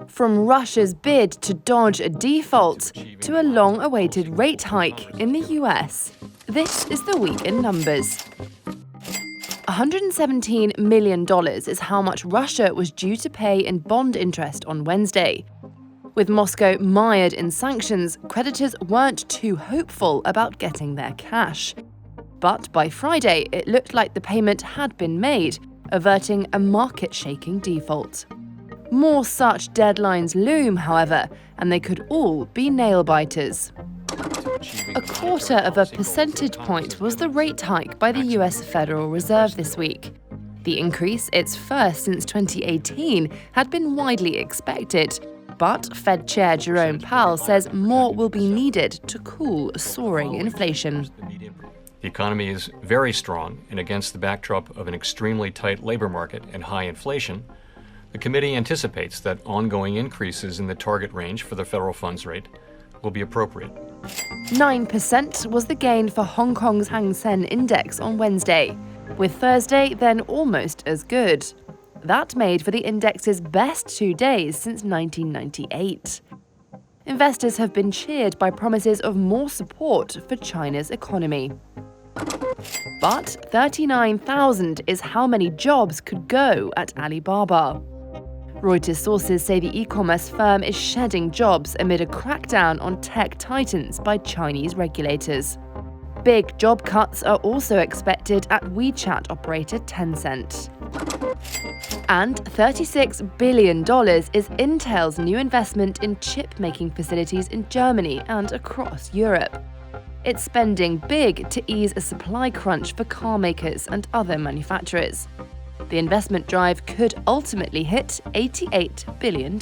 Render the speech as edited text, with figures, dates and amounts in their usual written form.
From Russia's bid to dodge a default to a long-awaited rate hike in the US. This is the week in numbers. $117 million is how much Russia was due to pay in bond interest on Wednesday. With Moscow mired in sanctions, creditors weren't too hopeful about getting their cash. But by Friday, it looked like the payment had been made, averting a market-shaking default. More such deadlines loom, however, and they could all be nail-biters. 0.25 percentage point was the rate hike by the US Federal Reserve this week. The increase, its first since 2018, had been widely expected, but Fed Chair Jerome Powell says more will be needed to cool soaring inflation. The economy is very strong, and against the backdrop of an extremely tight labor market and high inflation, the committee anticipates that ongoing increases in the target range for the federal funds rate will be appropriate. 9% was the gain for Hong Kong's Hang Seng index on Wednesday, with Thursday then almost as good. That made for the index's best 2 days since 1998. Investors have been cheered by promises of more support for China's economy. But 39,000 is how many jobs could go at Alibaba. Reuters sources say the e-commerce firm is shedding jobs amid a crackdown on tech titans by Chinese regulators. Big job cuts are also expected at WeChat operator Tencent. And $36 billion is Intel's new investment in chip-making facilities in Germany and across Europe. It's spending big to ease a supply crunch for car makers and other manufacturers. The investment drive could ultimately hit $88 billion.